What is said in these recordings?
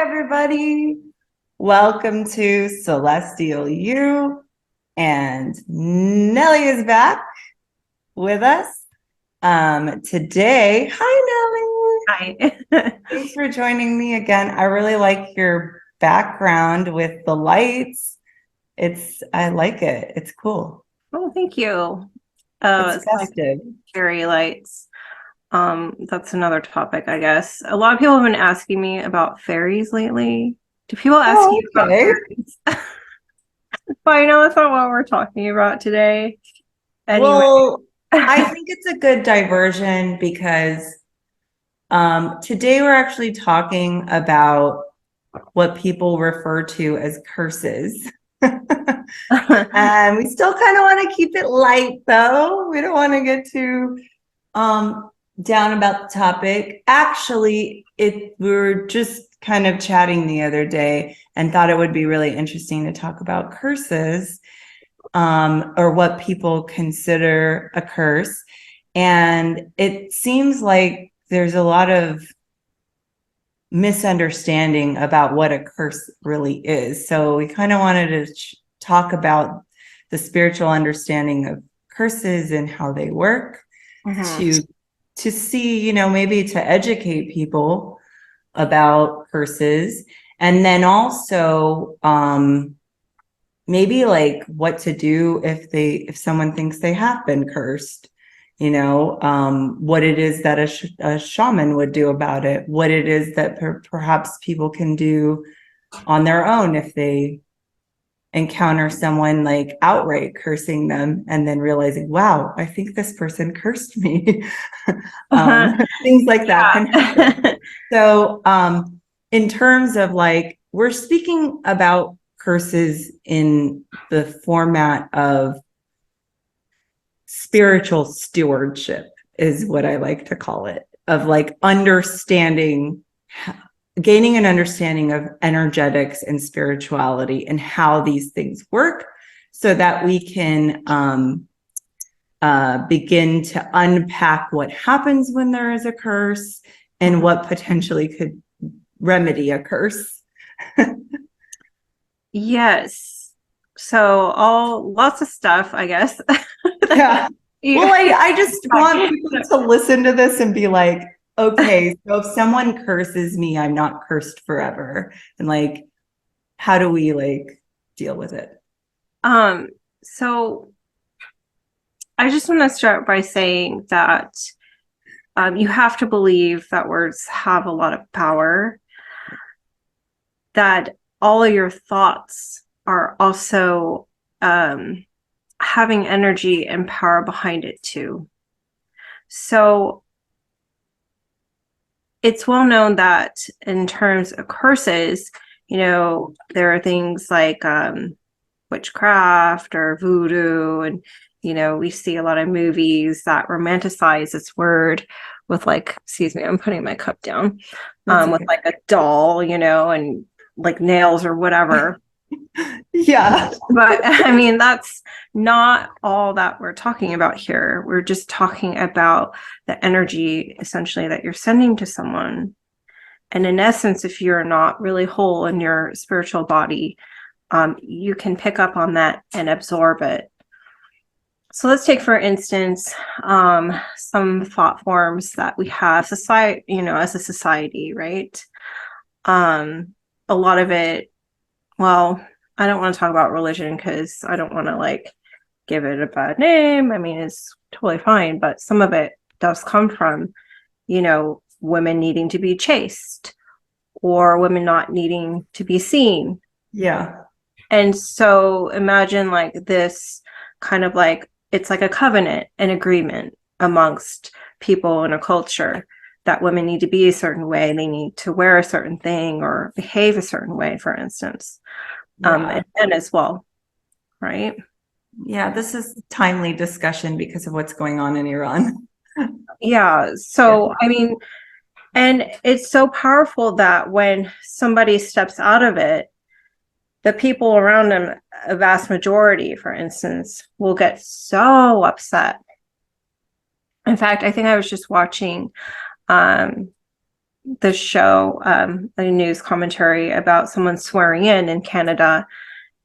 everybody. Welcome to Celestial You. And Nelly is back with us. Today, hi, Nelly. Hi. Thanks for joining me again. I really like your background with the lights. I like it. It's cool. Oh, thank you. It's It's like festive. fairy lights. That's another topic, I guess. A lot of people have been asking me about fairies lately. Do people ask Oh, you about okay. fairies? But I know that's not what we're talking about today. Anyway. Well, I think it's a good diversion because today we're actually talking about what people refer to as curses. And we still kind of want to keep it light, though. We don't want to get too down about the topic. Actually, we were just kind of chatting the other day and thought it would be really interesting to talk about curses, or what people consider a curse. And it seems like there's a lot of misunderstanding about what a curse really is. So we kind of wanted to talk about the spiritual understanding of curses and how they work, to see, maybe to educate people about curses, and then also maybe like what to do if someone thinks they have been cursed, what it is that a shaman would do about it, what it is that perhaps people can do on their own if they encounter someone like outright cursing them and then realizing, wow, I think this person cursed me. Things like that can happen. So in terms of like, we're speaking about curses in the format of spiritual stewardship, is what I like to call it, of like gaining an understanding of energetics and spirituality and how these things work, so that we can begin to unpack what happens when there is a curse and what potentially could remedy a curse. Yes. So lots of stuff, I guess. Yeah. Well, I just want people to listen to this and be like, okay, so if someone curses me, I'm not cursed forever. And like, how do we like deal with it? So I just want to start by saying that you have to believe that words have a lot of power, that all of your thoughts are also having energy and power behind it too. So it's well known that in terms of curses, there are things like witchcraft or voodoo, and we see a lot of movies that romanticize this word with, like, excuse me, I'm putting my cup down, with like a doll, and like nails or whatever. Yeah. But I mean, that's not all that we're talking about here. We're just talking about the energy essentially that you're sending to someone. And in essence, if you're not really whole in your spiritual body, you can pick up on that and absorb it. So let's take, for instance, some thought forms that we have society, as a society, right? A lot of it, well, I don't want to talk about religion because I don't want to like give it a bad name. I mean, it's totally fine, but some of it does come from, women needing to be chaste or women not needing to be seen. Yeah. And so imagine like this kind of like, it's like a covenant, an agreement amongst people in a culture that women need to be a certain way. They need to wear a certain thing or behave a certain way, for instance. And men as well, right? Yeah, this is timely discussion because of what's going on in Iran. Yeah. So, I mean, and it's so powerful that when somebody steps out of it, the people around them, a vast majority, for instance, will get so upset. In fact, I think I was just watching the show, a news commentary about someone swearing in Canada.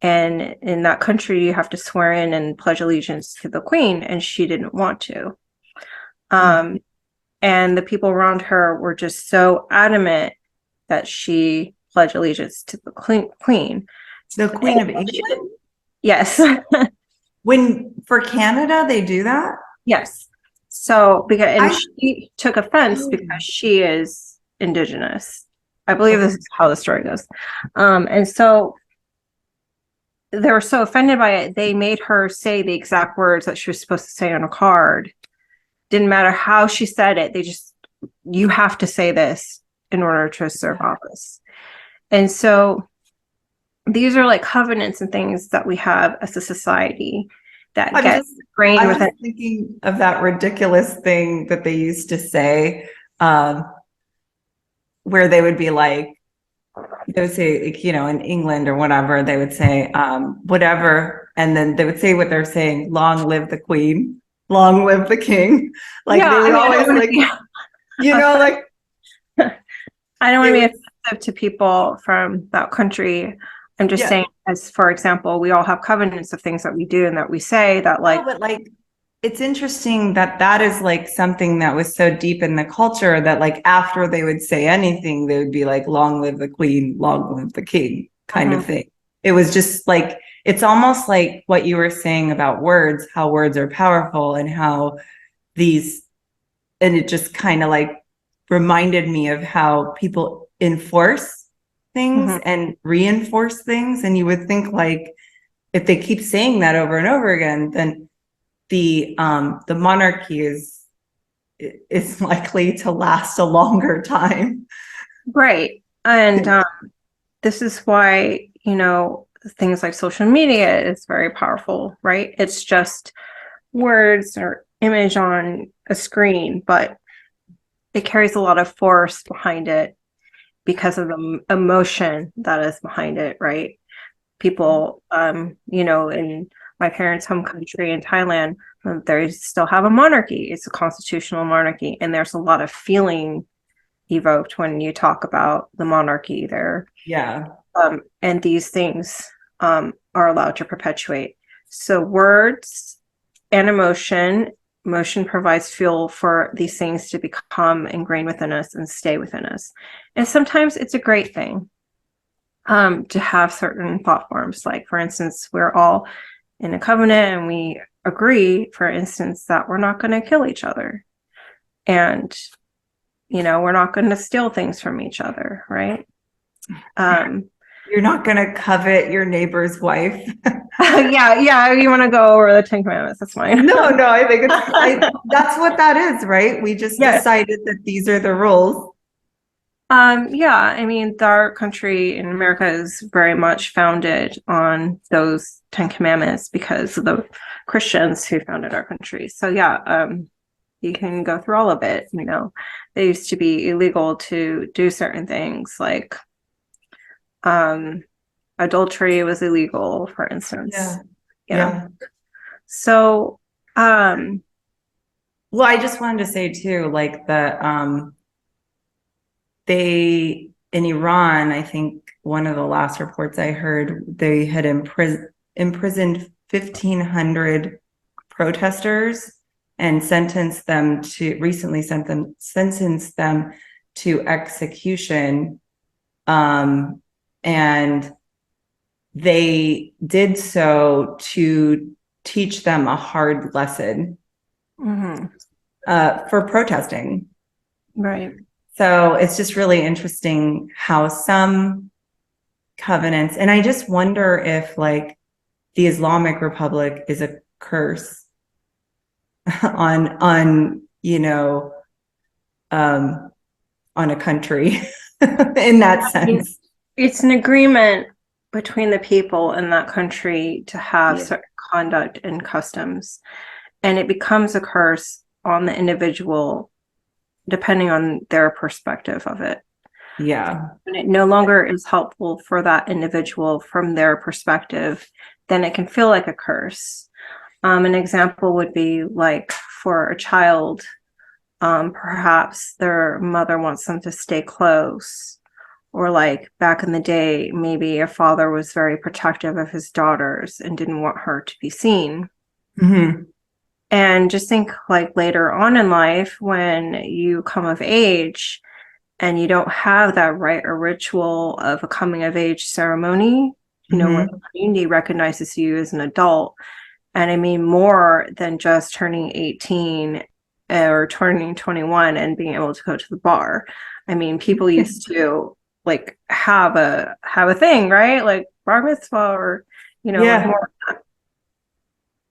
And in that country, you have to swear in and pledge allegiance to the Queen, and she didn't want to. And the people around her were just so adamant that she pledge allegiance to the Queen. The Queen of England? Yes. When for Canada, they do that? Yes. So she took offense because she is Indigenous. I believe this is how the story goes. And so they were so offended by it, they made her say the exact words that she was supposed to say on a card. Didn't matter how she said it. You have to say this in order to serve office. And so these are like covenants and things that we have as a society that get ingrained with it. I was thinking of that ridiculous thing that they used to say, where they would be like, they would say, like, in England or whatever, they would say, whatever. And then they would say what they're saying, long live the Queen, long live the King. Like they would always like, like. I don't want to be offensive to people from that country. I'm just saying, as for example, we all have covenants of things that we do and that we say that but like, it's interesting that is like something that was so deep in the culture that like after they would say anything, they would be like, long live the Queen, long live the King kind of thing. It was just like, it's almost like what you were saying about words, how words are powerful and how and it just kind of like reminded me of how people enforce things and reinforce things. And you would think like, if they keep saying that over and over again, then the monarchy is likely to last a longer time. Right. And this is why, things like social media is very powerful, right? It's just words or image on a screen, but it carries a lot of force behind it because of the emotion that is behind it, right? People, in my parents' home country in Thailand, they still have a monarchy. It's a constitutional monarchy, and there's a lot of feeling evoked when you talk about the monarchy there. Yeah. And these things are allowed to perpetuate. So words and emotion provides fuel for these things to become ingrained within us and stay within us. And sometimes it's a great thing to have certain thought forms. Like, for instance, we're all in a covenant and we agree, for instance, that we're not going to kill each other. And, we're not going to steal things from each other, right? You're not going to covet your neighbor's wife. Yeah. You want to go over the 10 Commandments? That's fine. No, I think that's what that is, right? We just decided that these are the rules. I mean, our country in America is very much founded on those 10 Commandments because of the Christians who founded our country. So you can go through all of it. They used to be illegal to do certain things, like adultery was illegal, for instance. Yeah. So, well, I just wanted to say too, like they in Iran, I think one of the last reports I heard, they had imprisoned 1,500 protesters and sentenced them to execution. And they did so to teach them a hard lesson for protesting. Right. So it's just really interesting how some covenants, and I just wonder if like the Islamic Republic is a curse on a country in that sense. It's an agreement between the people in that country to have certain conduct and customs, and it becomes a curse on the individual depending on their perspective of it. Yeah. When it no longer is helpful for that individual from their perspective, then it can feel like a curse. An example would be like for a child, Perhaps their mother wants them to stay close. Or like back in the day, maybe a father was very protective of his daughters and didn't want her to be seen. Mm-hmm. And just think like later on in life, when you come of age and you don't have that rite or ritual of a coming of age ceremony, where the community recognizes you as an adult. And I mean, more than just turning 18 or turning 21 and being able to go to the bar. I mean, people used to like have a thing, right? Like bar mitzvah or, like more.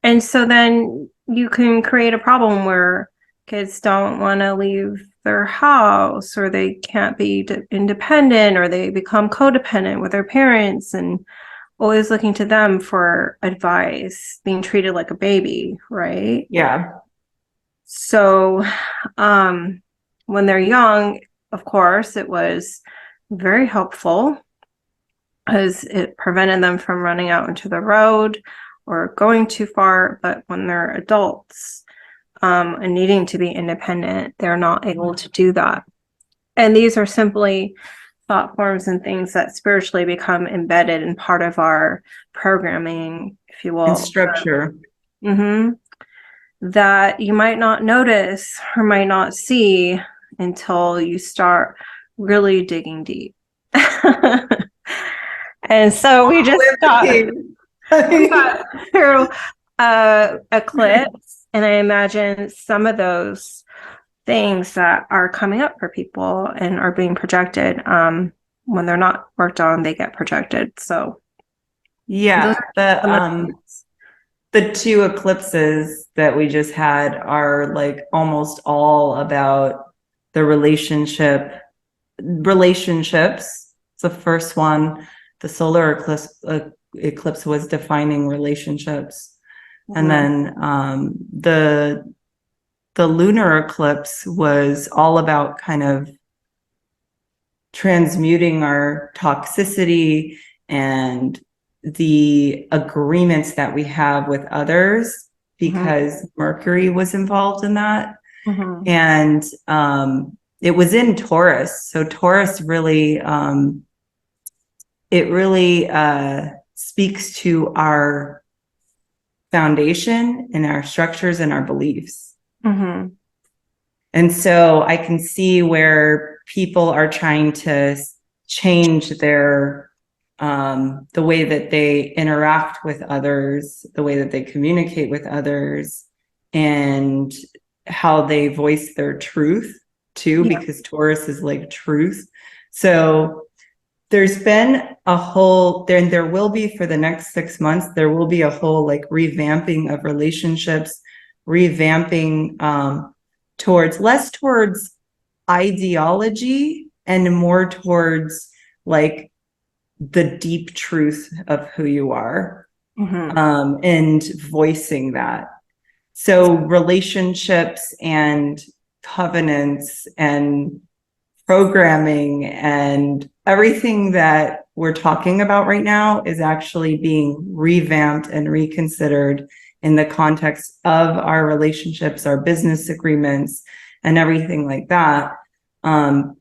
And so then you can create a problem where kids don't want to leave their house, or they can't be independent, or they become codependent with their parents and always looking to them for advice, being treated like a baby, right? Yeah. So when they're young, of course, it was very helpful because it prevented them from running out into the road or going too far. But when they're adults and needing to be independent, they're not able to do that. And these are simply thought forms and things that spiritually become embedded in part of our programming, if you will. And structure. That you might not notice or might not see until you start really digging deep. And so we just got through eclipse, and I imagine some of those things that are coming up for people and are being projected, when they're not worked on, they get projected. So yeah, the two eclipses that we just had are like almost all about the relationships. The first one, the solar eclipse was defining relationships. And then the lunar eclipse was all about kind of transmuting our toxicity and the agreements that we have with others, because Mercury was involved in that. And it was in Taurus. So Taurus really, it really speaks to our foundation and our structures and our beliefs. And so I can see where people are trying to change their the way that they interact with others, the way that they communicate with others, and how they voice their truth too, because Taurus is like truth. So there's been a whole, there will be, for the next 6 months, there will be a whole like revamping of relationships, revamping towards less towards ideology and more towards like the deep truth of who you are, and voicing that. So relationships and covenants and programming and everything that we're talking about right now is actually being revamped and reconsidered in the context of our relationships, our business agreements, and everything like that,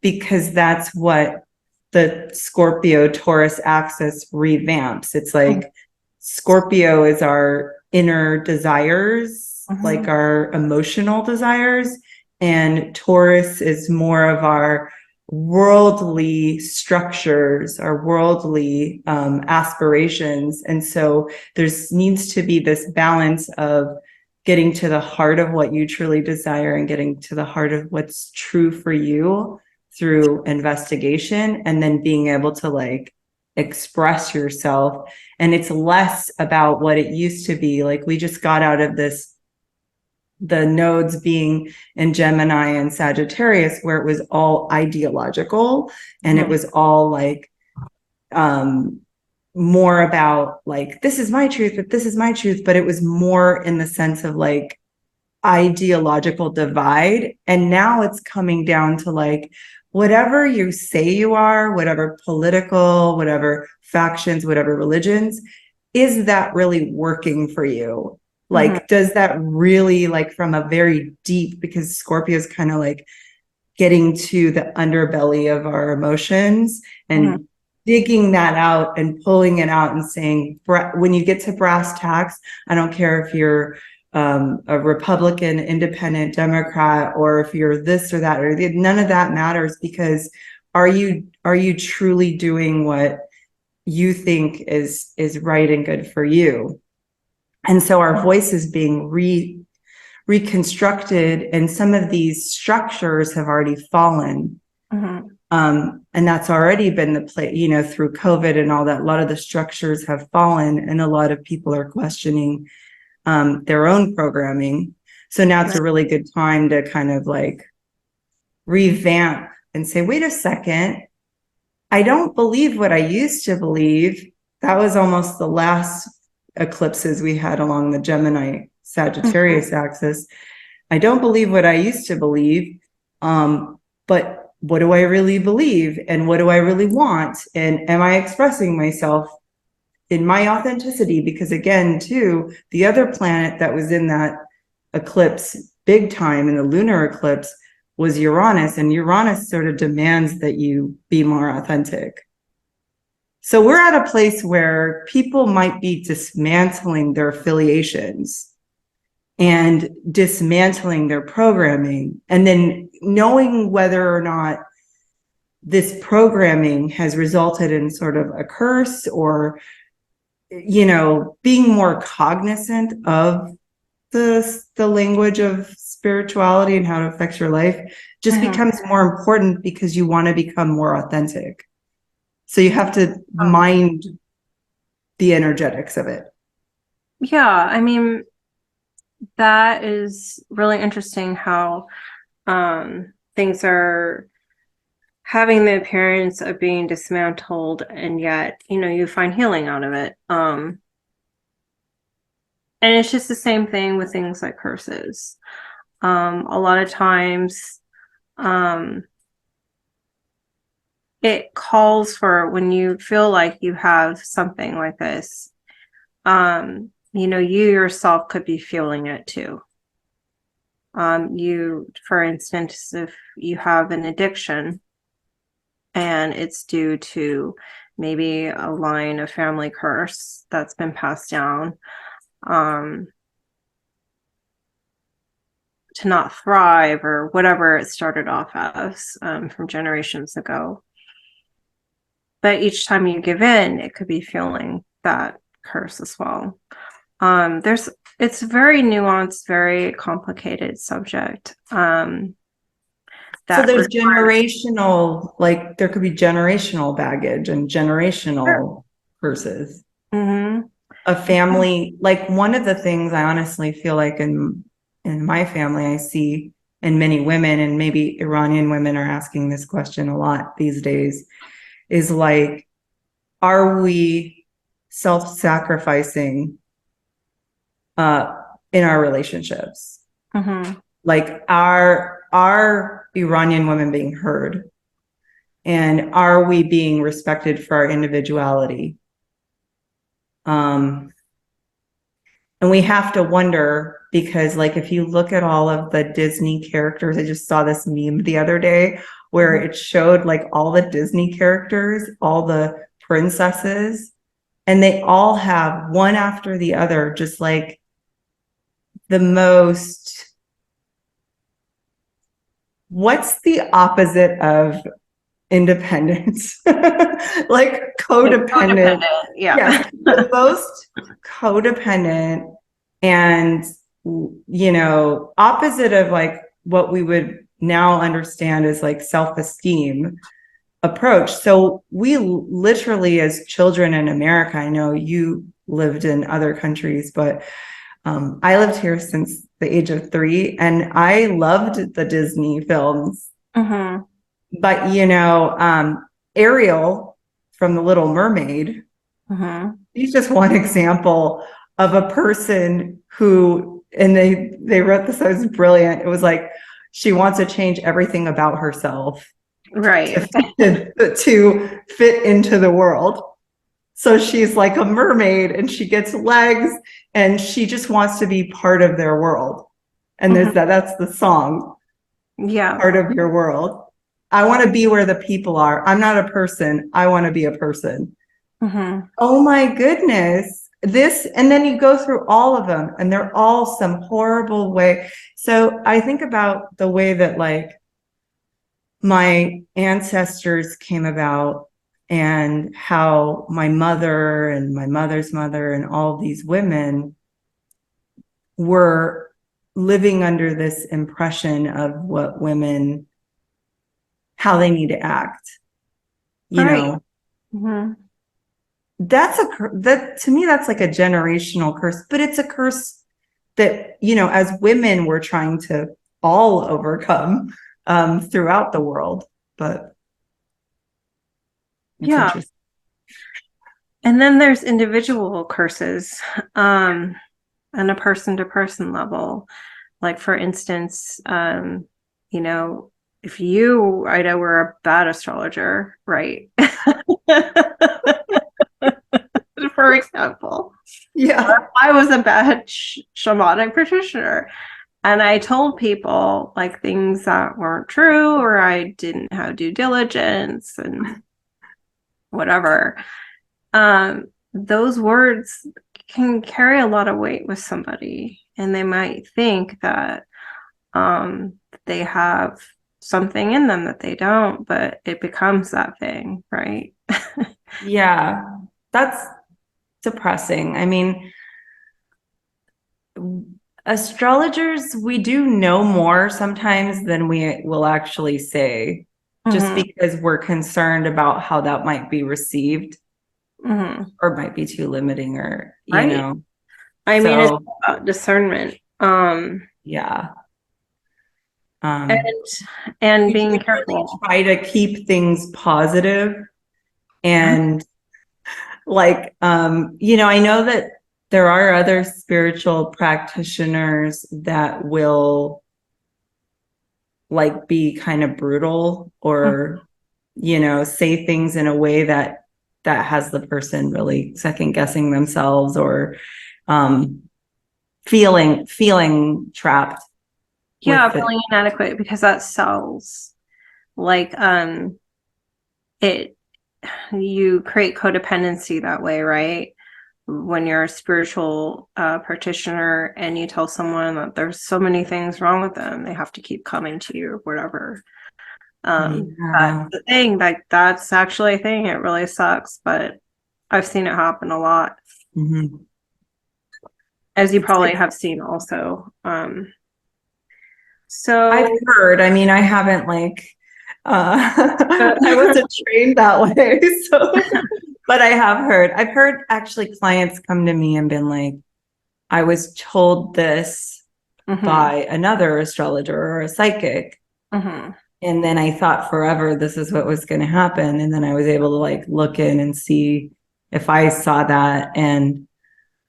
because that's what the Scorpio Taurus axis revamps. It's like Scorpio is our inner desires, like our emotional desires, and Taurus is more of our worldly structures, our worldly aspirations. And so there's needs to be this balance of getting to the heart of what you truly desire and getting to the heart of what's true for you through investigation, and then being able to like express yourself. And it's less about what it used to be. Like we just got out of this, the nodes being in Gemini and Sagittarius, where it was all ideological and it was all like more about like, this is my truth, but this is my truth. But it was more in the sense of like ideological divide. And now it's coming down to like, whatever you say you are, whatever political, whatever factions, whatever religions, is that really working for you? Like, does that really, like, from a very deep, because Scorpio is kind of like getting to the underbelly of our emotions and digging that out and pulling it out and saying, when you get to brass tacks, I don't care if you're a Republican, independent, Democrat, or if you're this or that, or none of that matters, because are you truly doing what you think is right and good for you? And so our voice is being reconstructed, and some of these structures have already fallen. And that's already been the play, you know, through COVID and all that. A lot of the structures have fallen, and a lot of people are questioning their own programming. So now it's a really good time to kind of like revamp and say, wait a second, I don't believe what I used to believe. That was almost the last eclipses we had along the Gemini Sagittarius axis. I don't believe what I used to believe, but what do I really believe, and what do I really want, and am I expressing myself in my authenticity? Because again, too, the other planet that was in that eclipse big time in the lunar eclipse was Uranus, and Uranus sort of demands that you be more authentic. So we're at a place where people might be dismantling their affiliations and dismantling their programming, and then knowing whether or not this programming has resulted in sort of a curse, or, you know, being more cognizant of the language of spirituality and how it affects your life just becomes more important, because you want to become more authentic. So you have to mind the energetics of it. Yeah, I mean, that is really interesting how things are having the appearance of being dismantled, and yet, you know, you find healing out of it. And it's just the same thing with things like curses. A lot of times, it calls for, when you feel like you have something like this, you know, you yourself could be feeling it too. You, for instance, if you have an addiction and it's due to maybe a line of family curse that's been passed down, to not thrive, or whatever it started off as, from generations ago. But each time you give in, it could be feeling that curse as well. It's a very nuanced, very complicated subject. So there's generational, like there could be generational baggage and generational curses. A family, like one of the things I honestly feel like in my family, I see in many women, and maybe Iranian women are asking this question a lot these days, is like, are we self-sacrificing in our relationships? Like, are Iranian women being heard? And are we being respected for our individuality? And we have to wonder, because like if you look at all of the Disney characters, I just saw this meme the other day where it showed like all the Disney characters, all the princesses, and they all have, one after the other, just like the most, what's the opposite of independence? Like codependent. Yeah. The most codependent, and, you know, opposite of like what we would now understand as like self-esteem approach. So we literally, as children in America, I know you lived in other countries, but I lived here since the age of 3, and I loved the Disney films. But, you know, Ariel from The Little Mermaid, he's just one example of a person who, and they wrote this, it was brilliant. It was like, she wants to change everything about herself, right, to fit into the world. So she's like a mermaid and she gets legs and she just wants to be part of their world. And there's that's the song, Yeah. part of your world. I want to be where the people are. I'm not a person. I want to be a person. Oh my goodness. This, and then you go through all of them and they're all some horrible way. So I think about the way that like my ancestors came about and how my mother and my mother's mother and all these women were living under this impression of what women, how they need to act, you know. That's that to me, that's like a generational curse, but it's a curse that, you know, as women, we're trying to all overcome throughout the world. But it's interesting. And then there's individual curses on a person to person level. Like, for instance, you know, if you, I know we're a bad astrologer, right? For example, I was a bad shamanic practitioner and I told people like things that weren't true, or I didn't have due diligence and whatever. Those words can carry a lot of weight with somebody, and they might think that they have something in them that they don't, but it becomes that thing, right? Yeah, that's depressing. I mean, astrologers, we do know more sometimes than we will actually say, just because we're concerned about how that might be received or might be too limiting, or you know. I mean, it's about discernment. Yeah. And being careful. Really try to keep things positive and like you know, I know that there are other spiritual practitioners that will like be kind of brutal or you know, say things in a way that has the person really second guessing themselves or feeling trapped. Yeah, feeling inadequate, because that sells. Like you create codependency that way, right? When you're a spiritual practitioner and you tell someone that there's so many things wrong with them, they have to keep coming to you or whatever. That's the thing, like that's actually a thing. It really sucks, but I've seen it happen a lot. As you probably have seen also. So I've heard, I mean, I haven't like I wasn't trained that way. So but I've heard actually clients come to me and been like, I was told this by another astrologer or a psychic. And then I thought forever this is what was going to happen. And then I was able to like look in and see if I saw that. And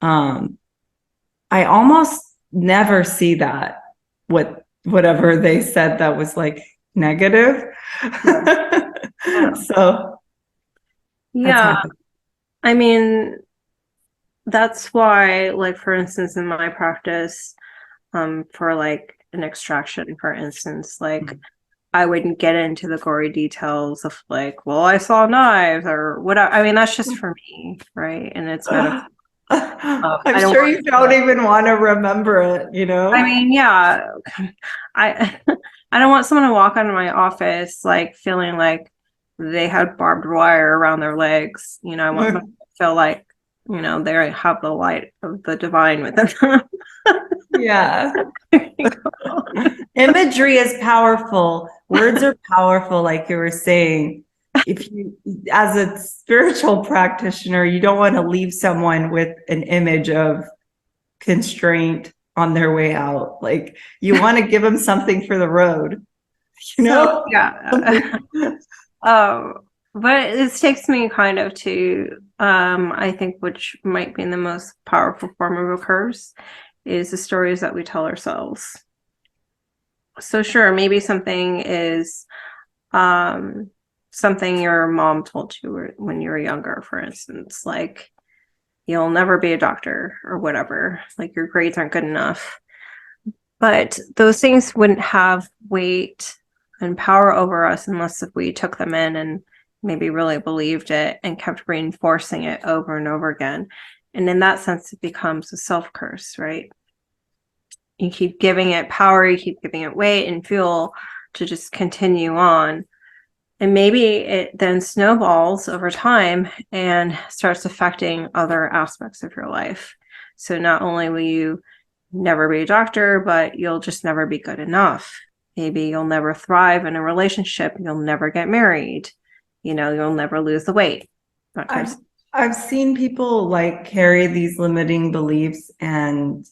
I almost never see that, whatever they said that was like negative. So yeah, I mean, that's why, like, for instance, in my practice, for like an extraction, for instance, like I wouldn't get into the gory details of like, well, I saw knives or whatever. I mean, that's just for me, right? And it's metaphor. I'm sure you don't even want to remember it, you know? I mean, yeah, I I don't want someone to walk out of my office like feeling like they had barbed wire around their legs. You know, I want them to feel like, you know, they have the light of the divine within them. Yeah. Imagery is powerful. Words are powerful, like you were saying. If you, as a spiritual practitioner, you don't want to leave someone with an image of constraint on their way out. Like you want to give them something for the road, you know? So, yeah. But this takes me kind of to, I think, which might be the most powerful form of a curse, is the stories that we tell ourselves. So sure, maybe something is something your mom told you when you were younger, for instance, like you'll never be a doctor or whatever, like your grades aren't good enough. But those things wouldn't have weight and power over us unless if we took them in and maybe really believed it and kept reinforcing it over and over again. And in that sense, it becomes a self curse, right? You keep giving it power, you keep giving it weight and fuel to just continue on. And maybe it then snowballs over time and starts affecting other aspects of your life. So not only will you never be a doctor, but you'll just never be good enough. Maybe you'll never thrive in a relationship. You'll never get married. You'll never lose the weight. I've seen people like carry these limiting beliefs, and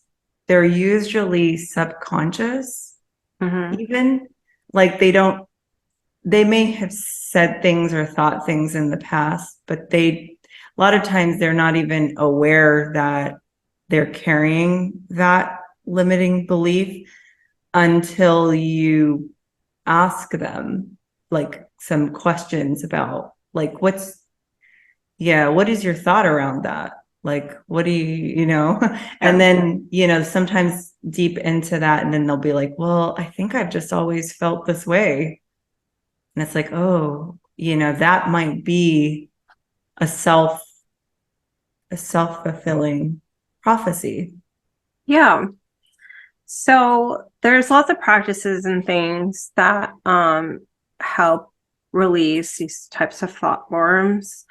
they're usually subconscious, even like they may have said things or thought things in the past, but a lot of times they're not even aware that they're carrying that limiting belief until you ask them like some questions about like what is your thought around that? Like, what do and then, sometimes deep into that, and then they'll be like, well, I think I've just always felt this way. And it's like, oh, that might be a self-fulfilling prophecy. Yeah. So there's lots of practices and things that help release these types of thought forms.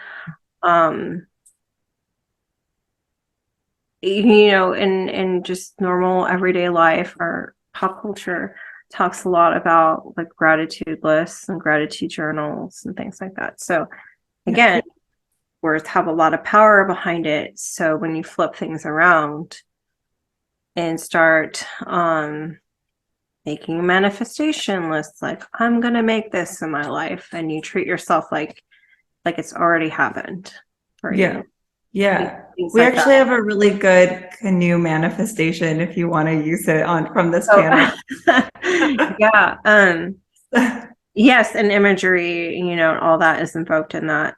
In just normal everyday life, our pop culture talks a lot about like gratitude lists and gratitude journals and things like that. So again, words have a lot of power behind it. So when you flip things around and start making manifestation lists, like I'm gonna make this in my life, and you treat yourself like it's already happened for you. Yeah. We actually have a really good canoe manifestation if you want to use it from this channel. Yeah. Yes, and imagery, all that is invoked in that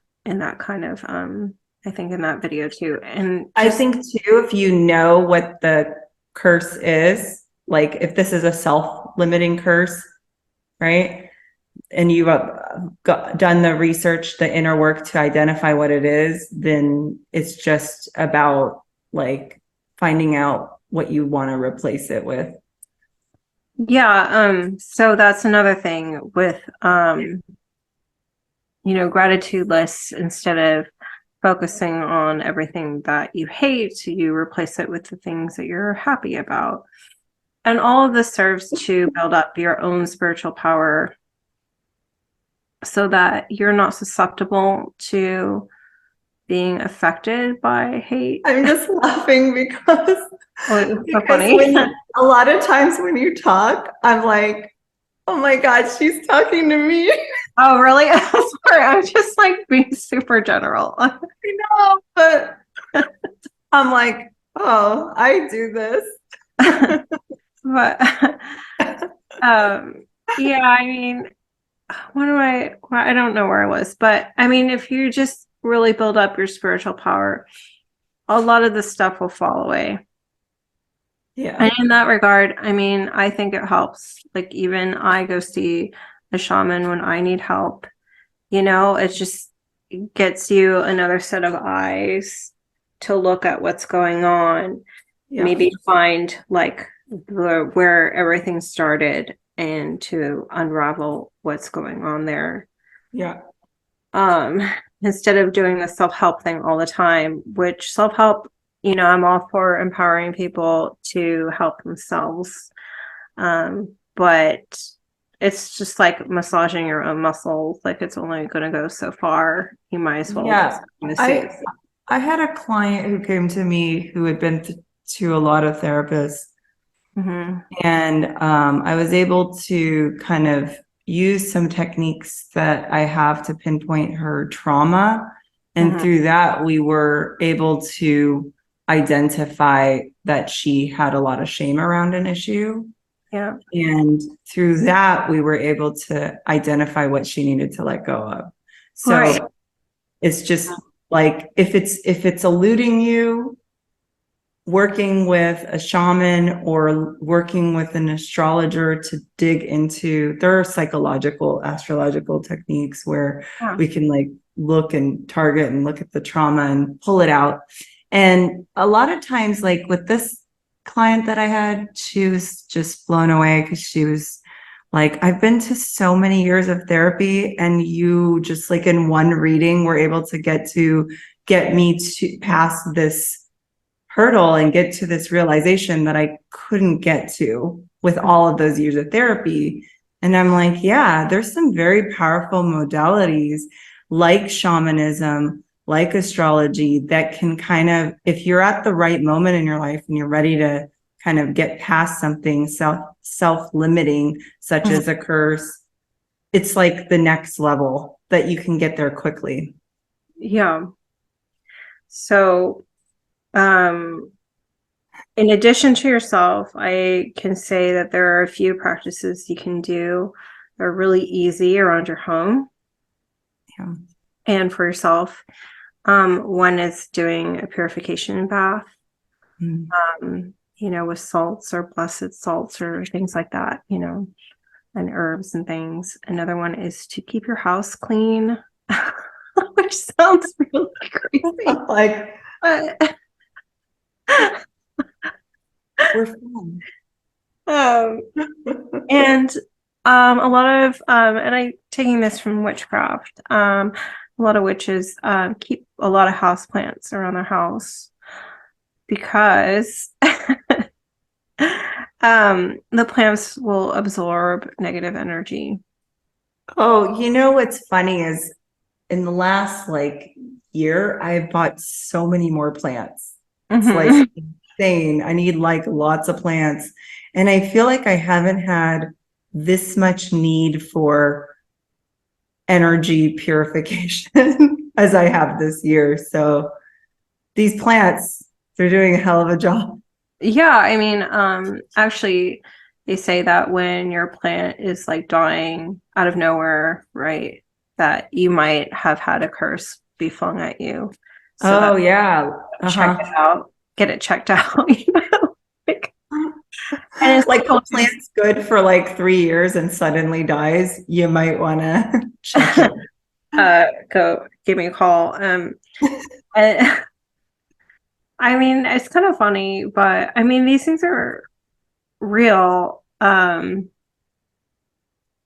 kind of I think in that video too. And I think too, if you know what the curse is, like if this is a self-limiting curse, right? And you've done the research, the inner work to identify what it is, then it's just about like finding out what you want to replace it with. Yeah. So that's another thing with, gratitude lists. Instead of focusing on everything that you hate, you replace it with the things that you're happy about. And all of this serves to build up your own spiritual power so that you're not susceptible to being affected by hate. I'm just laughing because so funny. A lot of times when you talk, I'm like, oh my God, she's talking to me. Oh, really? Sorry, I'm just like being super general. I know, but I'm like, oh, I do this. But yeah, I mean, I don't know where I was, but I mean, if you just really build up your spiritual power, a lot of this stuff will fall away. Yeah. And in that regard, I mean, I think it helps. Like even I go see a shaman when I need help. It just gets you another set of eyes to look at what's going on. Yeah. Maybe find like where everything started and to unravel what's going on there. Yeah. Instead of doing the self-help thing all the time, which self-help, I'm all for empowering people to help themselves. But it's just like massaging your own muscles. Like it's only going to go so far. You might as well. Yeah. I had a client who came to me who had been to a lot of therapists. Mm-hmm. And I was able to kind of use some techniques that I have to pinpoint her trauma. And through that, we were able to identify that she had a lot of shame around an issue. Yeah. And through that, we were able to identify what she needed to let go of. So it's just like, if it's eluding you, working with a shaman or working with an astrologer to dig into, there are psychological, astrological techniques where we can like look and target and look at the trauma and pull it out. And a lot of times, like with this client that I had, she was just blown away because she was like, I've been to so many years of therapy, and you just like in one reading were able to get me to past this hurdle and get to this realization that I couldn't get to with all of those years of therapy. And I'm like, yeah, there's some very powerful modalities like shamanism, like astrology, that can kind of, if you're at the right moment in your life and you're ready to kind of get past something self-limiting, such as a curse, it's like the next level that you can get there quickly. Yeah. So, in addition to yourself, I can say that there are a few practices you can do that are really easy around your home. Yeah. And for yourself. One is doing a purification bath, with salts or blessed salts or things like that, and herbs and things. Another one is to keep your house clean, which sounds really crazy. Like, But we're fun. And a lot of and I taking this from witchcraft. A lot of witches keep a lot of house plants around their house because the plants will absorb negative energy. Oh, what's funny is in the last like year, I've bought so many more plants. It's like insane. I need like lots of plants. And I feel like I haven't had this much need for energy purification as I have this year. So these plants, they're doing a hell of a job. Yeah, I mean, actually, they say that when your plant is like dying out of nowhere, right, that you might have had a curse be flung at you. So Oh, yeah. check it out, get it checked out, Like, and it's like a plant's good for like 3 years and suddenly dies, you might want to check it. Go give me a call. And, I mean, it's kind of funny, but I mean, these things are real.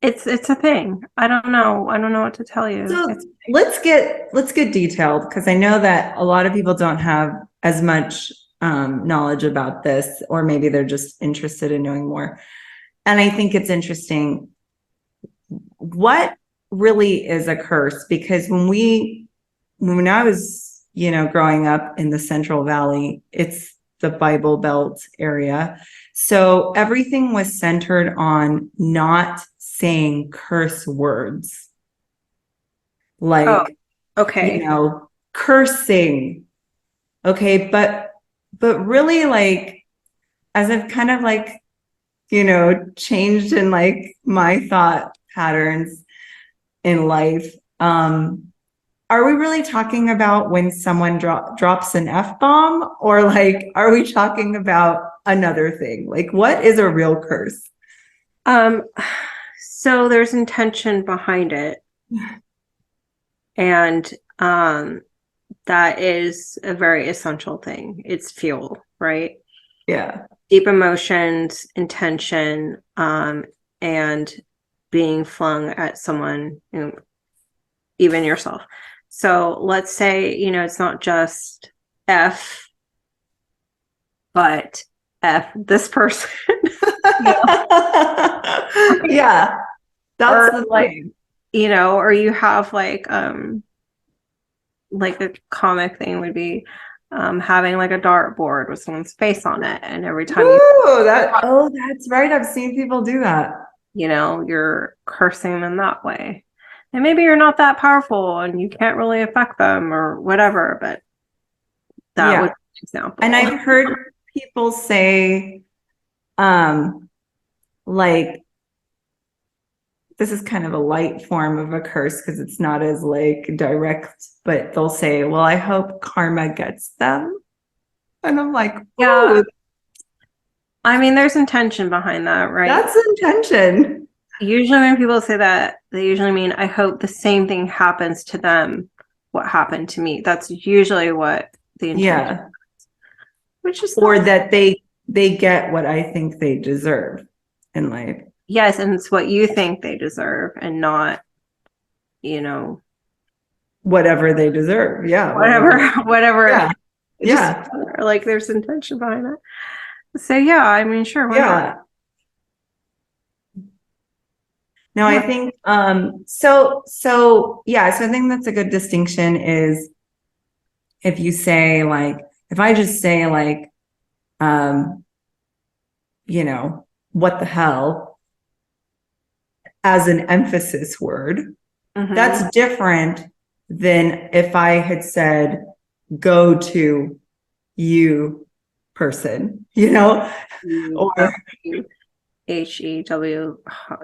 It's a thing. I don't know. I don't know what to tell you. So let's get detailed, because I know that a lot of people don't have as much knowledge about this, or maybe they're just interested in knowing more. And I think it's interesting. What really is a curse? Because when I was, growing up in the Central Valley, it's the Bible Belt area. So everything was centered on not saying curse words. Like, okay. Cursing. Okay, but really, like, as I've kind of like, changed in like my thought patterns in life, are we really talking about when someone drops an F-bomb, or like, are we talking about another thing? Like, what is a real curse? So there's intention behind it. And that is a very essential thing. It's fuel, right? Yeah. Deep emotions, intention, and being flung at someone, even yourself. So let's say, it's not just F, but F this person. Yeah. That's the thing. Or you have like a comic thing would be having like a dartboard with someone's face on it, and every time that's right. I've seen people do that. You're cursing them that way. And maybe you're not that powerful and you can't really affect them or whatever, but that would be an example. And I've heard people say, like, this is kind of a light form of a curse because it's not as like direct, but they'll say, well, I hope karma gets them. And I'm like, Yeah. ooh, I mean, there's intention behind that, right? that's intention. Usually when people say that, they usually mean, I hope the same thing happens to them, what happened to me. That's usually what the intention, Yeah. which is Or not, that they get what I think they deserve in life. yes, and it's what you think they deserve and not, you know, Whatever they deserve. Yeah. whatever. Yeah. Just Yeah. like there's intention behind it. So yeah, I mean, sure, why not? Yeah. No, I Yeah. think so yeah, so I think that's a good distinction is if you say like if I just say like um you know, what the hell as an emphasis word, Mm-hmm. that's different than if I had said go to you person, you know, or Hew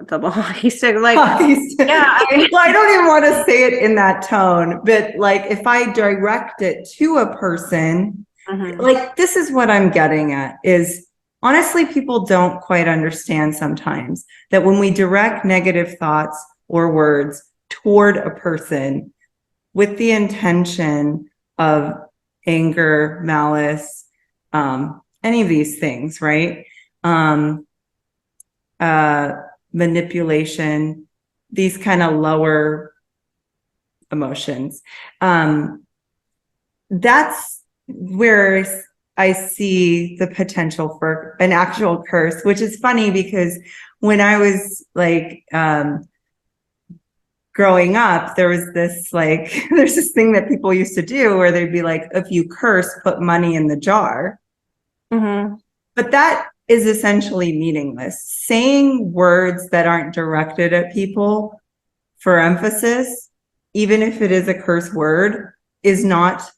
double hockey stick. Like, hockey stick. yeah, Well, I don't even want to say it in that tone, but like if I direct it to a person, Mhm. like this is what I'm getting at is honestly, people don't quite understand sometimes that when we direct negative thoughts or words toward a person with the intention of anger, malice, any of these things, right? Um, uh, Manipulation, these kind of lower emotions. That's where I see the potential for an actual curse, which is funny because when I was like growing up, there was this like, there's this thing that people used to do where they'd be like, if you curse, put money in the jar. Mm-hmm. But that is essentially meaningless. Saying words that aren't directed at people for emphasis, even if it is a curse word, is not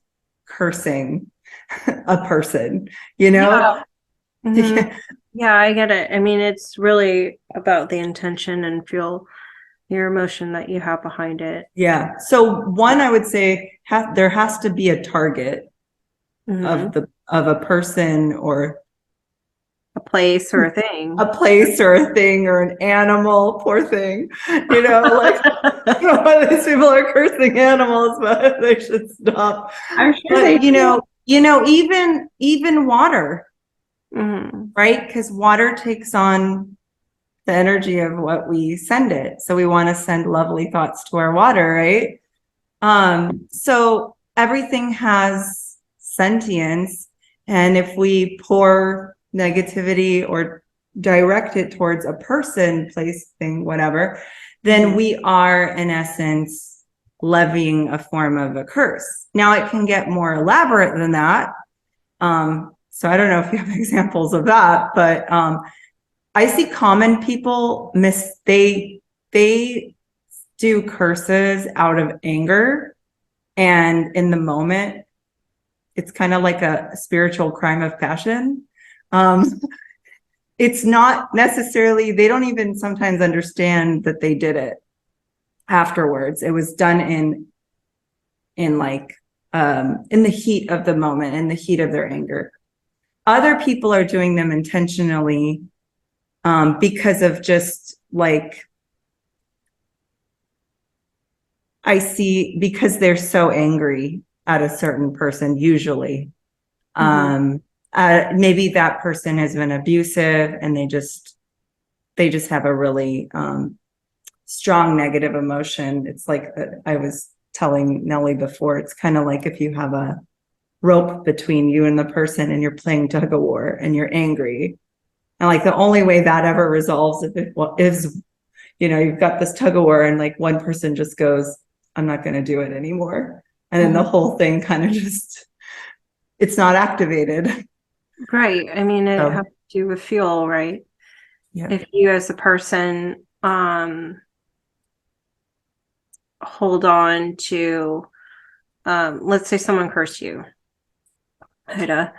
cursing a person, you know? Yeah. Mm-hmm. Yeah, I get it. I mean, it's really about the intention and feel your emotion that you have behind it. Yeah. So one, I would say there has to be a target Mm-hmm. of a person or A place or a thing. a place or a thing or an animal, poor thing, you know, like I don't know why these people are cursing animals, but they should stop. I'm sure they But do. even water, Mm-hmm. right? Because water takes on the energy of what we send it. So we want to send lovely thoughts to our water, right? So everything has sentience. And if we pour negativity or direct it towards a person, place, thing, whatever, then we are in essence levying a form of a curse. Now it can get more elaborate than that. So I don't know if you have examples of that, but I see common people they do curses out of anger, and in the moment it's kind of like a spiritual crime of passion. um it's not necessarily, they don't even sometimes understand that they did it afterwards. It was done in like in the heat of the moment, in the heat of their anger. Other people are doing them intentionally because of just like I see, because they're so angry at a certain person, usually. Mm-hmm. Maybe that person has been abusive and they just have a really strong negative emotion. It's like I was telling Nelly before, it's kind of like if you have a rope between you and the person and you're playing tug of war and you're angry. And like the only way that ever resolves if it is, you know, you've got this tug of war and like one person just goes, I'm not going to do it anymore. And then the Mm-hmm. whole thing kind of just, it's not activated. Right. I mean, it has So, to do with fuel, right? yeah. If you as a person hold on to let's say someone cursed you. Huda.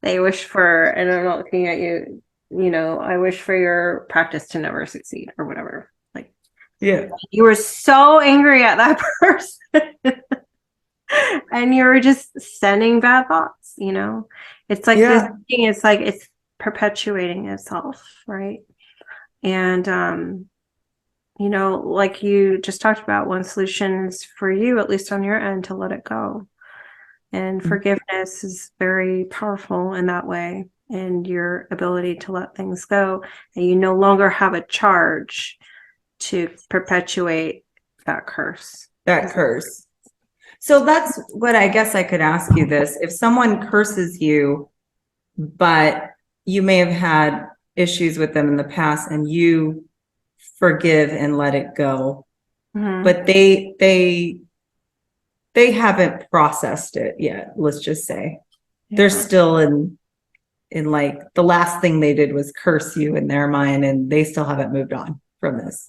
They wish for, and I'm not looking at you, I wish for your practice to never succeed or whatever. Like, Yeah. you were so angry at that person and you were just sending bad thoughts, It's like this Yeah. thing, it's like it's perpetuating itself, right? And like you just talked about, one solution is for you, at least on your end, to let it go. And forgiveness is very powerful in that way, and your ability to let things go. And you no longer have a charge to perpetuate that curse. That curse. So that's what I guess I could ask you this. If someone curses you, but you may have had issues with them in the past and you forgive and let it go, but they haven't processed it yet, let's just say. They're still in like the last thing they did was curse you in their mind, and they still haven't moved on from this.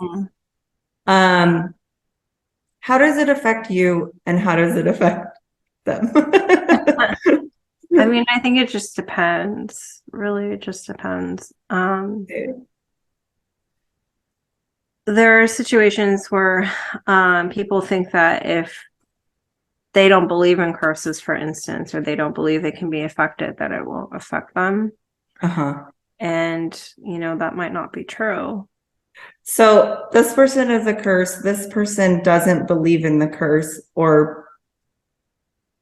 How does it affect you, and how does it affect them? I mean, I think it just depends. Really, it just depends. There are situations where people think that if they don't believe in curses, for instance, or they don't believe they can be affected, that it won't affect them. And, that might not be true. So this person is a curse. This person doesn't believe in the curse or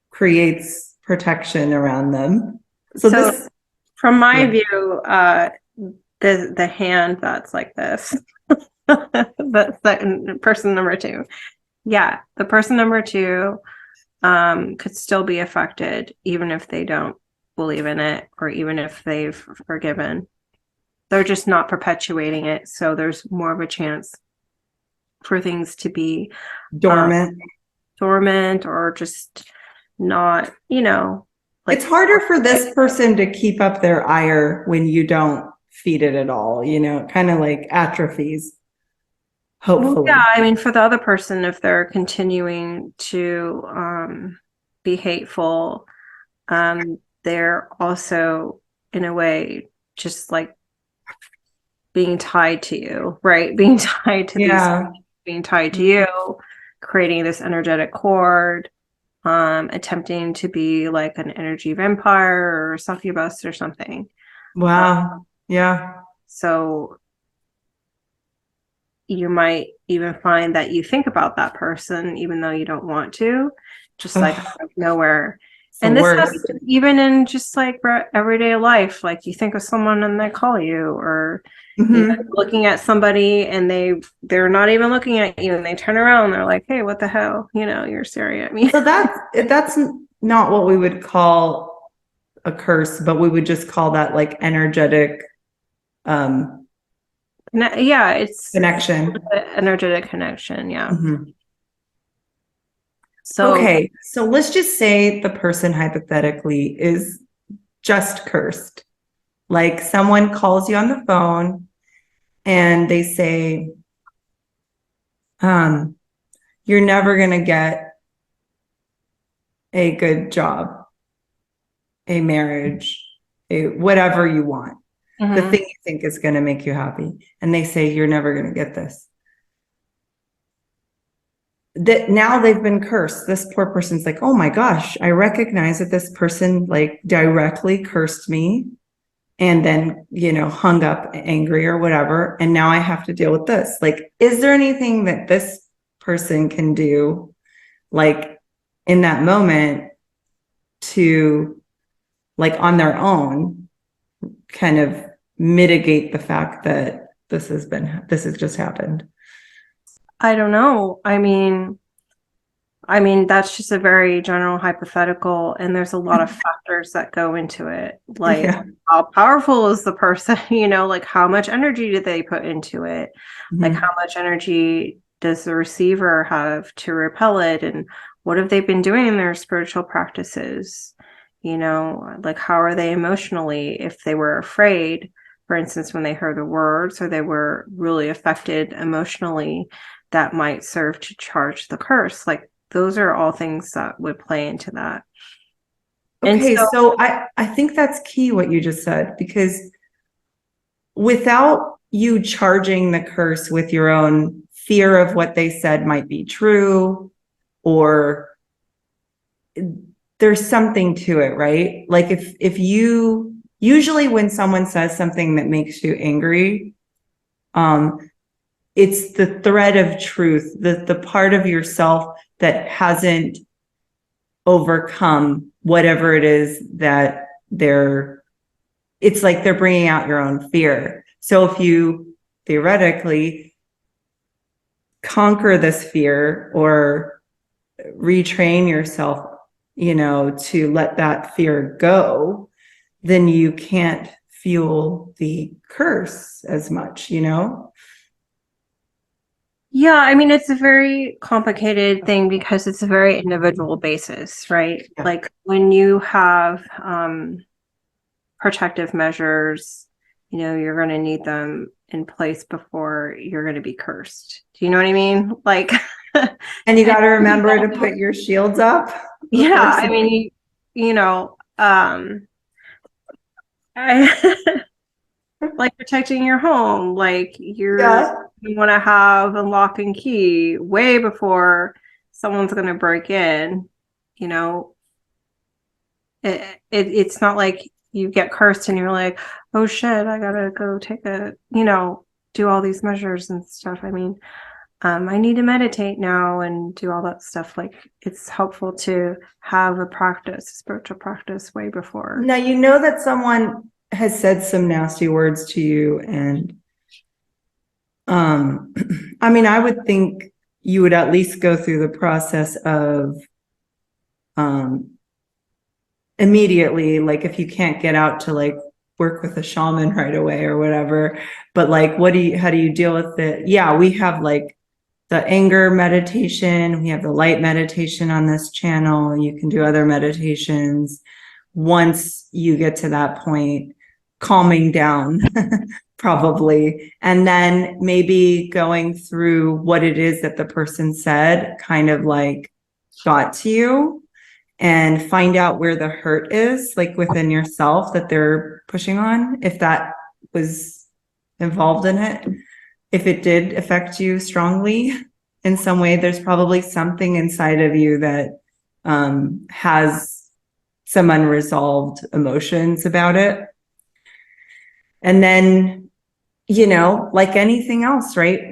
creates protection around them. So from my view, the hand that's like this, that's person number two. Yeah, the person number two could still be affected even if they don't believe in it, or even if they've forgiven. They're just not perpetuating it, so there's more of a chance for things to be dormant or just not, like, it's harder for this person to keep up their ire when you don't feed it at all, kind of like atrophies, hopefully. Well, yeah, I mean, for the other person, if they're continuing to be hateful, they're also, in a way, just like being tied to you, right? Being tied to being tied to you, creating this energetic cord, attempting to be like an energy vampire or succubus or something. Wow. Yeah. So you might even find that you think about that person even though you don't want to, just like out of nowhere. And this happens even in just like everyday life. Like you think of someone and they call you, or looking at somebody and they're not even looking at you, and they turn around and they're like, "Hey, what the hell? You're staring at me." So that's not what we would call a curse, but we would just call that like energetic yeah, it's connection. Energetic connection. Yeah. So okay, so let's just say the person hypothetically is just cursed. Like someone calls you on the phone and they say, you're never gonna get a good job, a marriage, whatever you want, the thing you think is gonna make you happy. And they say, you're never gonna get this. That now they've been cursed. This poor person's like, oh my gosh, I recognize that this person like directly cursed me and then, hung up angry or whatever. And now I have to deal with this. Like, is there anything that this person can do, like in that moment, to like on their own kind of mitigate the fact that this has just happened? I don't know. I mean, that's just a very general hypothetical, and there's a lot of factors that go into it. Like, how powerful is the person? Like how much energy did they put into it? Like how much energy does the receiver have to repel it? And what have they been doing in their spiritual practices? Like how are they emotionally? If they were afraid, for instance, when they heard the words, or they were really affected emotionally, that might serve to charge the curse. Like those are all things that would play into that. Okay, so I think that's key what you just said, because without you charging the curse with your own fear of what they said might be true, or there's something to it, right? Like if you usually when someone says something that makes you angry, it's the thread of truth, the part of yourself that hasn't overcome whatever it is that it's like they're bringing out your own fear. So if you theoretically conquer this fear or retrain yourself, to let that fear go, then you can't fuel the curse as much, Yeah, I mean, it's a very complicated thing because it's a very individual basis, right? Yeah. Like when you have protective measures, you're going to need them in place before you're going to be cursed. Do you know what I mean? Like, and you got to remember to put your shields up. Yeah, I mean, I like protecting your home, like you want to have a lock and key way before someone's going to break in. It's not like you get cursed and you're like, oh shit, I gotta go take do all these measures and stuff. I mean, I need to meditate now and do all that stuff. Like it's helpful to have a spiritual practice way before. Now, that someone has said some nasty words to you, and I mean, I would think you would at least go through the process of immediately, like if you can't get out to like work with a shaman right away or whatever, but like how do you deal with it? Yeah, we have like the anger meditation, we have the light meditation on this channel. You can do other meditations once you get to that point, calming down probably, and then maybe going through what it is that the person said kind of like got to you, and find out where the hurt is, like within yourself that they're pushing on, if that was involved in it. If it did affect you strongly in some way, there's probably something inside of you that has some unresolved emotions about it. And then, like anything else, right?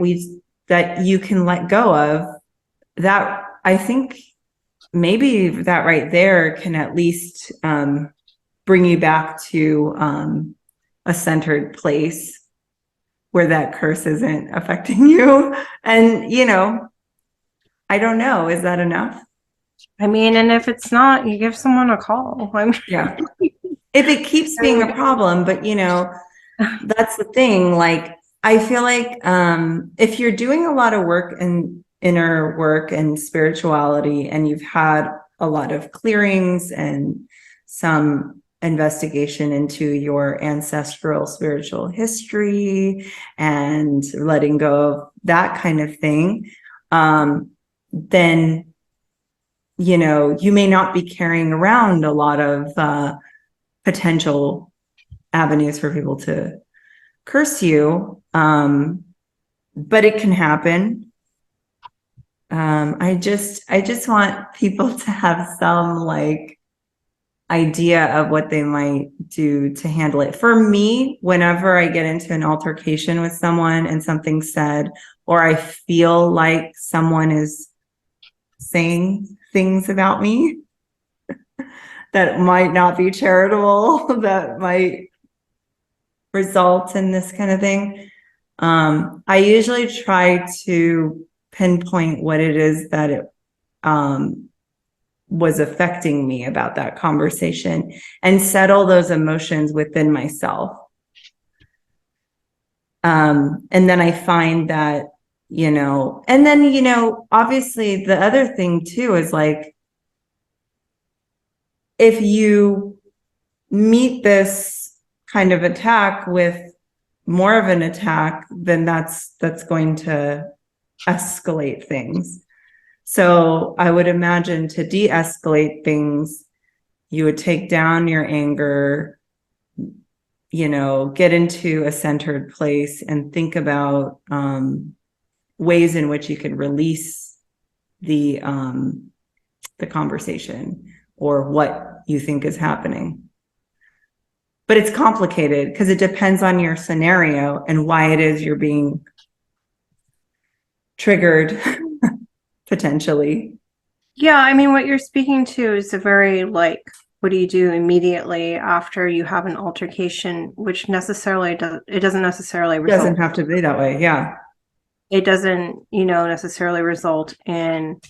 That you can let go of that. I think maybe that right there can at least bring you back to a centered place where that curse isn't affecting you. And, I don't know, is that enough? I mean, and if it's not, you give someone a call. Yeah. If it keeps being a problem, but that's the thing. Like, I feel like if you're doing a lot of work and inner work and spirituality, and you've had a lot of clearings and some investigation into your ancestral spiritual history and letting go of that kind of thing, then you may not be carrying around a lot of potential avenues for people to curse you, but it can happen. I just want people to have some like idea of what they might do to handle it. For me, whenever I get into an altercation with someone and something's said, or I feel like someone is saying things about me that might not be charitable, that might result in this kind of thing, I usually try to pinpoint what it is that it was affecting me about that conversation and settle those emotions within myself. And then I find that, and then, obviously the other thing too is like, if you meet this kind of attack with more of an attack, then that's going to escalate things. So I would imagine to de-escalate things, you would take down your anger, get into a centered place and think about ways in which you can release the conversation or what you think is happening. But it's complicated because it depends on your scenario and why it is you're being triggered potentially. Yeah, I mean, what you're speaking to is a very like, what do you do immediately after you have an altercation, which it doesn't necessarily It result. doesn't have to be that way. Yeah. It doesn't, necessarily result in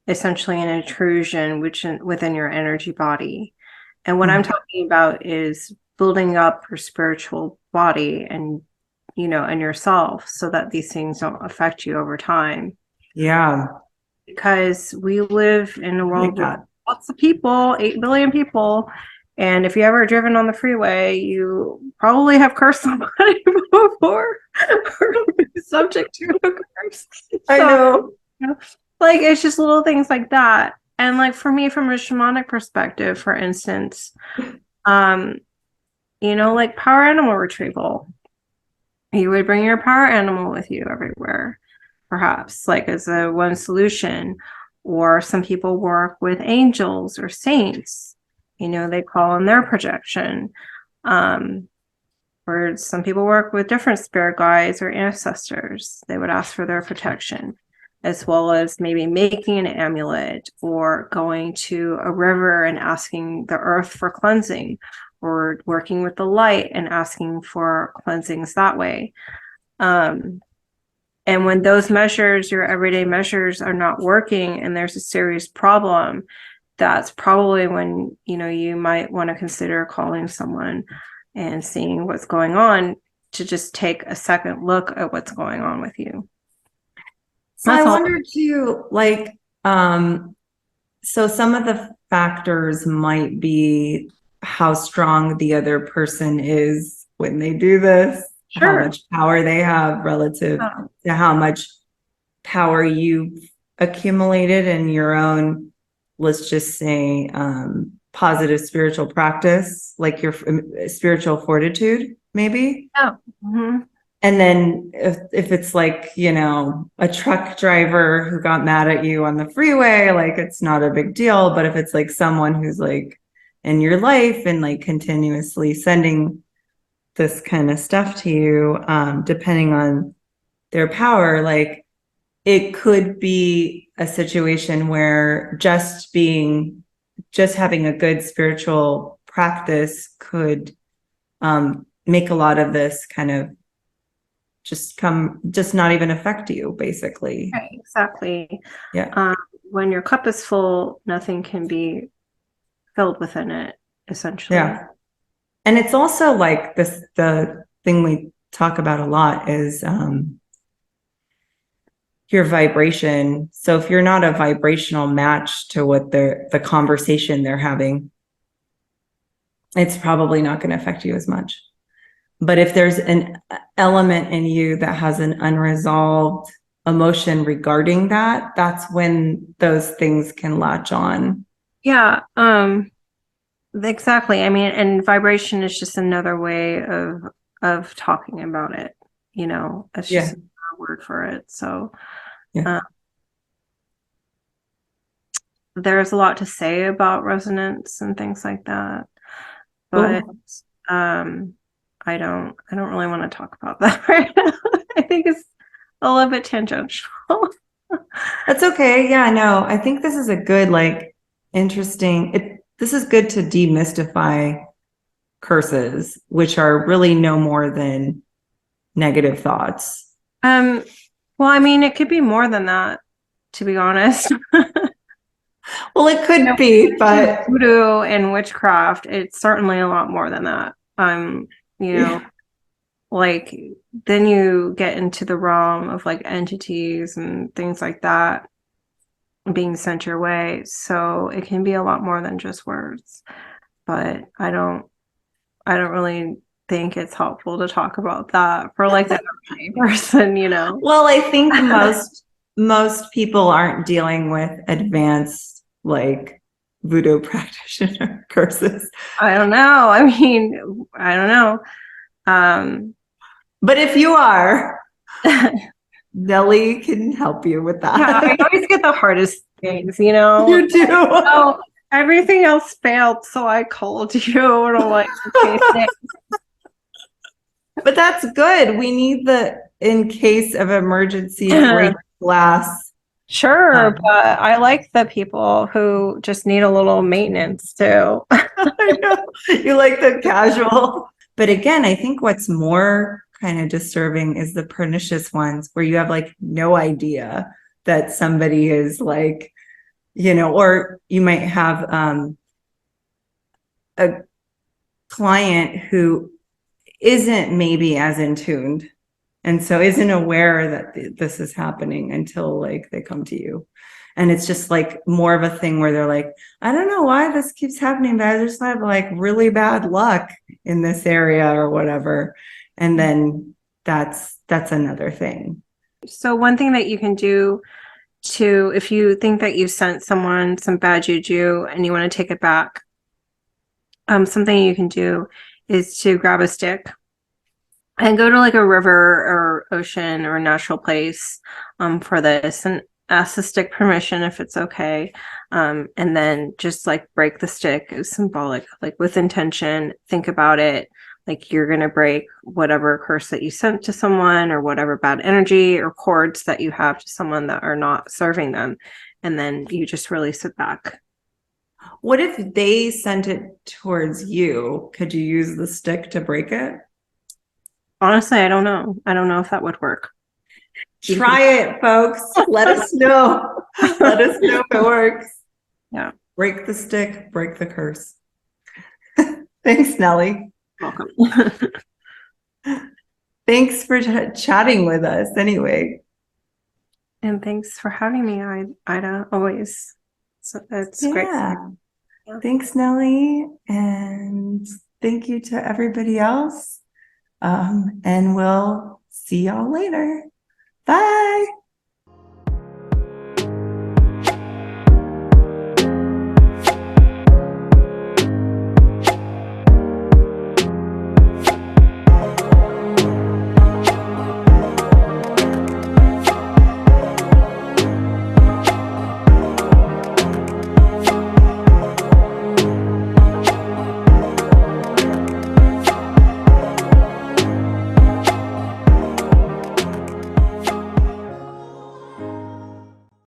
essentially an intrusion within your energy body. And what I'm talking about is building up your spiritual body and and yourself so that these things don't affect you over time. Yeah. Because we live in a world with lots of people, 8 billion people. And if you ever driven on the freeway, you probably have cursed somebody before or subject to a curse. I know. Like, it's just little things like that. And like for me, from a shamanic perspective, for instance, like power animal retrieval, you would bring your power animal with you everywhere, perhaps like as a one solution. Or some people work with angels or saints, they call on their projection. Or some people work with different spirit guides or ancestors. They would ask for their protection, as well as maybe making an amulet or going to a river and asking the earth for cleansing, or working with the light and asking for cleansings that way. And when those measures, your everyday measures, are not working and there's a serious problem, that's probably when, you might want to consider calling someone and seeing what's going on, to just take a second look at what's going on with you. So I wonder too, like, so some of the factors might be how strong the other person is when they do this, how much power they have relative to how much power you've accumulated in your own, let's just say, positive spiritual practice, like your spiritual fortitude, maybe. Oh. Mm-hmm. And then if it's like, a truck driver who got mad at you on the freeway, like it's not a big deal. But if it's like someone who's like in your life and like continuously sending this kind of stuff to you, depending on their power, like it could be a situation where just having a good spiritual practice could make a lot of this kind of just not even affect you, basically. Right, exactly. Yeah. When your cup is full, nothing can be filled within it, essentially. Yeah. And it's also like the thing we talk about a lot is your vibration. So if you're not a vibrational match to what the conversation they're having, it's probably not going to affect you as much. But if there's an element in you that has an unresolved emotion regarding that, that's when those things can latch on. Yeah, exactly. I mean, and vibration is just another way of talking about it. It's just a word for it. So there's a lot to say about resonance and things like that. But I don't really want to talk about that right now. I think it's a little bit tangential. That's okay. Yeah, no, I think this is a good, like, interesting, this is good to demystify curses, which are really no more than negative thoughts. Well, I mean, it could be more than that, to be honest. Well, it could be, but voodoo and witchcraft, it's certainly a lot more than that. Like then you get into the realm of like entities and things like that being sent your way. So it can be a lot more than just words. But I don't really think it's helpful to talk about that for like the everyday person, Well, I think most people aren't dealing with advanced like voodoo practitioner curses. I don't know. I mean, I don't know. But if you are, Nelly can help you with that. Yeah, I always get the hardest things, you know. You do. Oh, everything else failed, so I called you, and I'm like, okay, thanks. But that's good. We need the in case of emergency break glass. Sure, but I like the people who just need a little maintenance too. I know. You like the casual. But again, I think what's more kind of disturbing is the pernicious ones where you have like no idea that somebody is like, or you might have a client who isn't maybe as in tuned and so isn't aware that this is happening until like they come to you. And it's just like more of a thing where they're like, I don't know why this keeps happening, but I just have like really bad luck in this area or whatever. And then that's another thing. So one thing that you can do if you think that you sent someone some bad juju and you want to take it back, something you can do is to grab a stick and go to like a river or ocean or natural place for this and ask the stick permission if it's okay. And then just like break the stick. It's symbolic, like with intention, think about it. Like you're going to break whatever curse that you sent to someone or whatever bad energy or cords that you have to someone that are not serving them. And then you just release it back. What if they sent it towards you? Could you use the stick to break it? Honestly, I don't know. I don't know if that would work. Try it, folks. Let us know. Let us know if it works. Yeah. Break the stick, break the curse. Thanks, Nelly. Welcome. Thanks for chatting with us anyway. And thanks for having me, Ida, always. So it's great. Yeah. Thanks, Nelly. And thank you to everybody else. And we'll see y'all later. Bye.